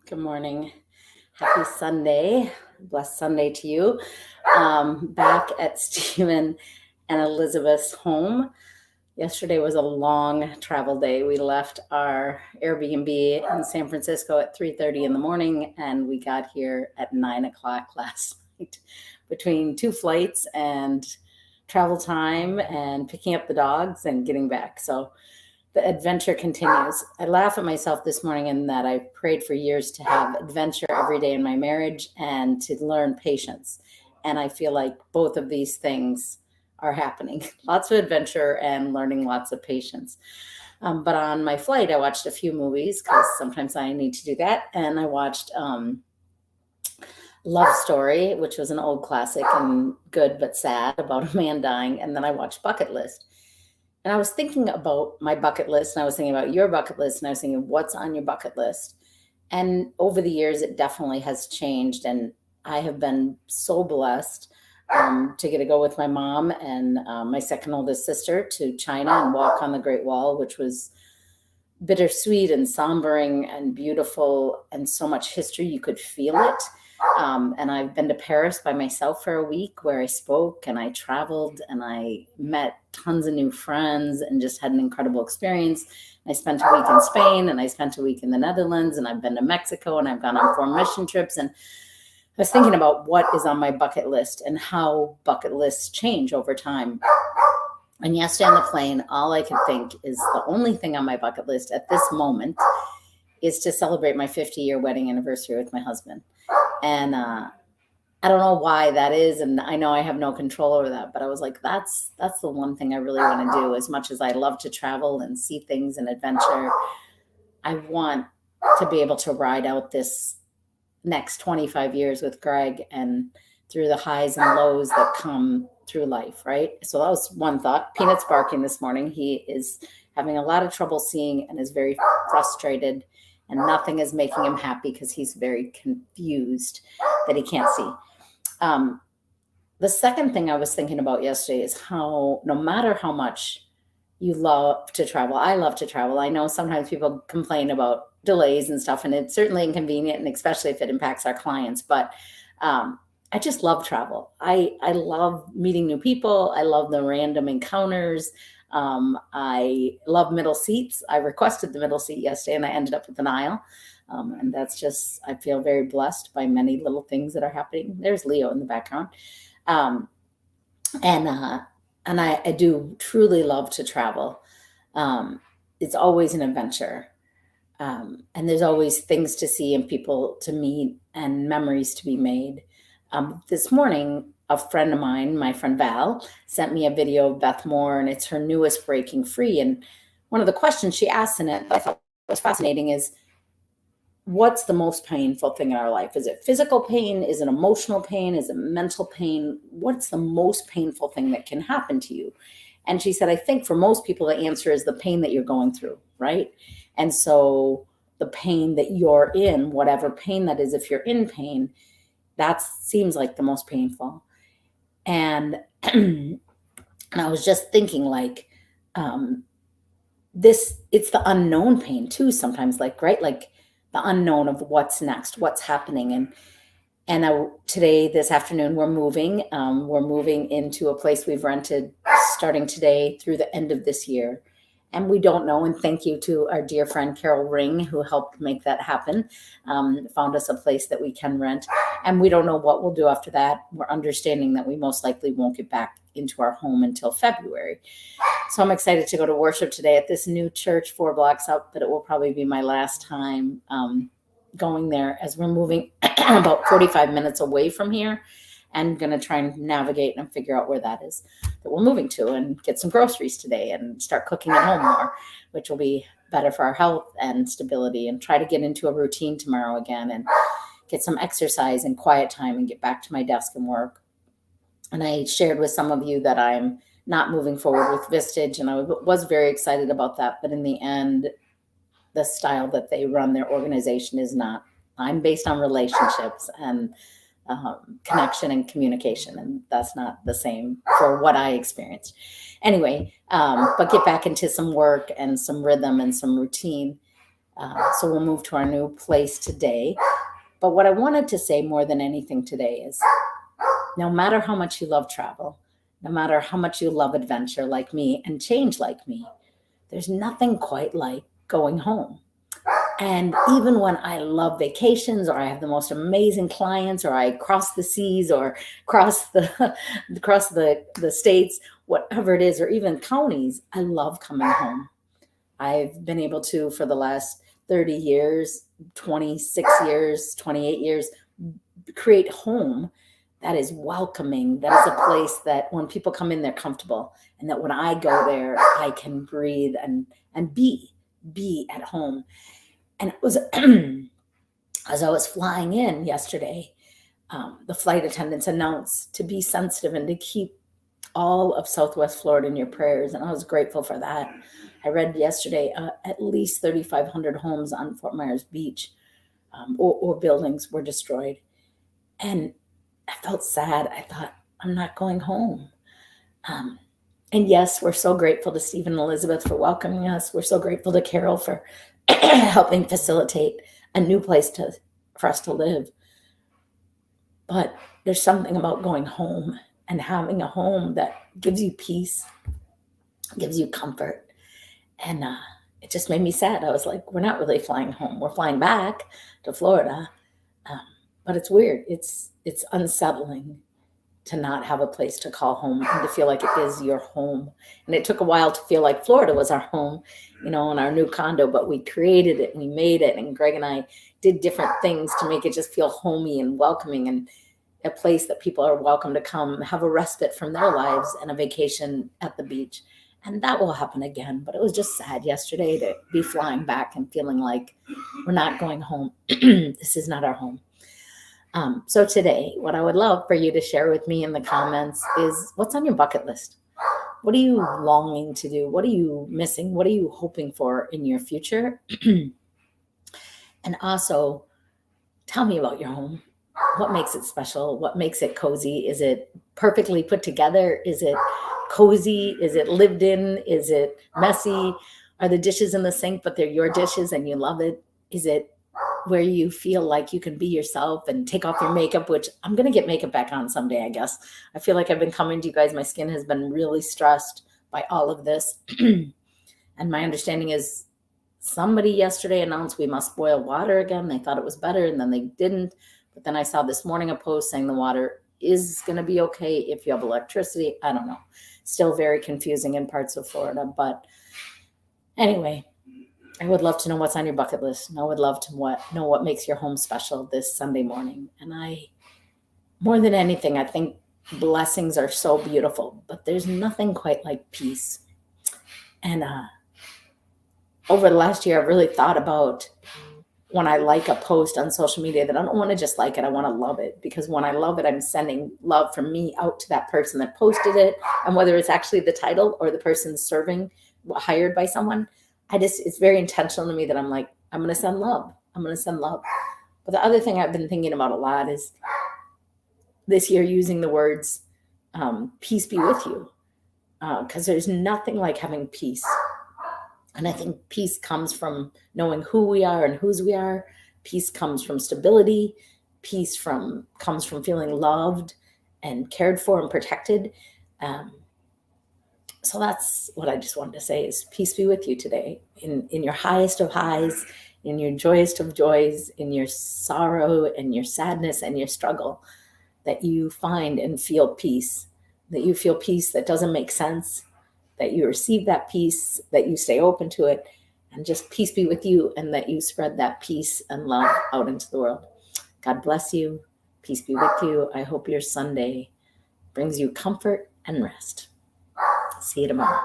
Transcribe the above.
Good morning. Happy Sunday. Blessed Sunday to you. Back at Stephen and Elizabeth's home. Yesterday was a long travel day. We left our Airbnb in San Francisco at 3:30 in the morning, and we got here at 9 o'clock last night. Between two flights and travel time and picking up the dogs and getting back. So the adventure continues. I laugh at myself this morning in that I've prayed for years to have adventure every day in my marriage and to learn patience. And I feel like both of these things are happening. Lots of adventure and learning lots of patience. But on my flight, I watched a few movies because sometimes I need to do that. And I watched Love Story, which was an old classic and good but sad about a man dying. And then I watched Bucket List. And I was thinking about my bucket list, and I was thinking about your bucket list, and I was thinking, what's on your bucket list? And over the years, it definitely has changed. And I have been so blessed to get to go with my mom and my second oldest sister to China and walk on the Great Wall, which was bittersweet and sombering and beautiful and so much history. You could feel it. And I've been to Paris by myself for a week where I spoke and I traveled and I met tons of new friends and just had an incredible experience. I spent a week in Spain and I spent a week in the Netherlands, and I've been to Mexico, and I've gone on 4 mission trips. And I was thinking about what is on my bucket list and how bucket lists change over time. And yesterday on the plane, all I could think is the only thing on my bucket list at this moment is to celebrate my 50-year wedding anniversary with my husband. And I don't know why that is, and I know I have no control over that, but I was like, that's the one thing I really want to do. As much as I love to travel and see things and adventure, I want to be able to ride out this next 25 years with Greg and through the highs and lows that come through life, right? So that was one thought. Peanut's barking this morning. He is having a lot of trouble seeing and is very frustrated, and nothing is making him happy because he's very confused that he can't see. The second thing I was thinking about yesterday is how no matter how much you love to travel, I love to travel. I know sometimes people complain about delays and stuff, and it's certainly inconvenient, and especially if it impacts our clients. But I just love travel. I love meeting new people. I love the random encounters. I love middle seats. I requested the middle seat yesterday, and I ended up with an aisle. And that's just, I feel very blessed by many little things that are happening. There's Leo in the background. And I do truly love to travel. It's always an adventure. And there's always things to see and people to meet and memories to be made. This morning, a friend of mine, my friend Val, sent me a video of Beth Moore, and it's her newest Breaking Free. And one of the questions she asked in it that I thought was fascinating is, what's the most painful thing in our life? Is it physical pain? Is it emotional pain? Is it mental pain? What's the most painful thing that can happen to you? And she said, I think for most people, the answer is the pain that you're going through, right? And so the pain that you're in, whatever pain that is, if you're in pain, that seems like the most painful. And and I was just thinking, like, it's the unknown pain too sometimes, like, right? Like the unknown of what's next, what's happening. And today, this afternoon, we're moving. We're moving into a place we've rented starting today through the end of this year. And we don't know. And thank you to our dear friend Carol Ring, who helped make that happen. Found us a place that we can rent. And we don't know what we'll do after that. We're understanding that we most likely won't get back into our home until February. So I'm excited to go to worship today at this new church 4 blocks up, but it will probably be my last time going there, as we're moving about 45 minutes away from here, and going to try and navigate and figure out where that is that we're moving to, and get some groceries today and start cooking at home more, which will be better for our health and stability, and try to get into a routine tomorrow again and get some exercise and quiet time and get back to my desk and work. And I shared with some of you that I'm not moving forward with Vistage, and I was very excited about that. But in the end, the style that they run their organization is not. I'm based on relationships and connection and communication, and that's not the same for what I experienced. Anyway, but get back into some work and some rhythm and some routine. So we'll move to our new place today. But what I wanted to say more than anything today is no matter how much you love travel, no matter how much you love adventure like me and change like me, there's nothing quite like going home. And even when I love vacations or I have the most amazing clients or I cross the seas or cross the states, whatever it is, or even counties, I love coming home. I've been able to, for the last 30 years, 26 years, 28 years, create home that is welcoming, that is a place that when people come in, they're comfortable, and that when I go there, I can breathe and be at home. And it was as I was flying in yesterday, the flight attendants announced to be sensitive and to keep all of Southwest Florida in your prayers, and I was grateful for that. I read yesterday at least 3,500 homes on Fort Myers Beach or buildings were destroyed. And I felt sad. I thought, I'm not going home. And yes, we're so grateful to Stephen and Elizabeth for welcoming us. We're so grateful to Carol for helping facilitate a new place for us to live. But there's something about going home and having a home that gives you peace, gives you comfort. And it just made me sad. I was like, we're not really flying home. We're flying back to Florida. But it's weird. It's unsettling to not have a place to call home and to feel like it is your home. And it took a while to feel like Florida was our home, in our new condo, but we created it and we made it. And Greg and I did different things to make it just feel homey and welcoming and a place that people are welcome to come have a respite from their lives and a vacation at the beach. And that will happen again. But it was just sad yesterday to be flying back and feeling like we're not going home. This is not our home. So today, what I would love for you to share with me in the comments is what's on your bucket list? What are you longing to do? What are you missing? What are you hoping for in your future? And also, tell me about your home. What makes it special? What makes it cozy? Is it perfectly put together? Is it cozy? Is it lived in? Is it messy? Are the dishes in the sink, but they're your dishes and you love it? Is it where you feel like you can be yourself and take off your makeup, which I'm going to get makeup back on someday, I guess. I feel like I've been coming to you guys. My skin has been really stressed by all of this. And my understanding is somebody yesterday announced we must boil water again. They thought it was better and then they didn't. But then I saw this morning a post saying the water is going to be okay if you have electricity. I don't know. Still very confusing in parts of Florida. But anyway, I would love to know what's on your bucket list. And I would love to know what makes your home special this Sunday morning. And more than anything, I think blessings are so beautiful, but there's nothing quite like peace. And over the last year, I've really thought about when I like a post on social media that I don't want to just like it. I want to love it, because when I love it, I'm sending love from me out to that person that posted it. And whether it's actually the title or the person hired by someone, it's very intentional to me that I'm like, I'm going to send love. I'm going to send love. But the other thing I've been thinking about a lot is this year using the words, peace be with you. Because there's nothing like having peace. And I think peace comes from knowing who we are and whose we are. Peace comes from stability. Peace comes from feeling loved and cared for and protected. So that's what I just wanted to say is peace be with you today in your highest of highs, in your joyous of joys, in your sorrow and your sadness and your struggle, that you find and feel peace, that you feel peace that doesn't make sense, that you receive that peace, that you stay open to it, and just peace be with you, and that you spread that peace and love out into the world. God bless you. Peace be with you. I hope your Sunday brings you comfort and rest. See you tomorrow.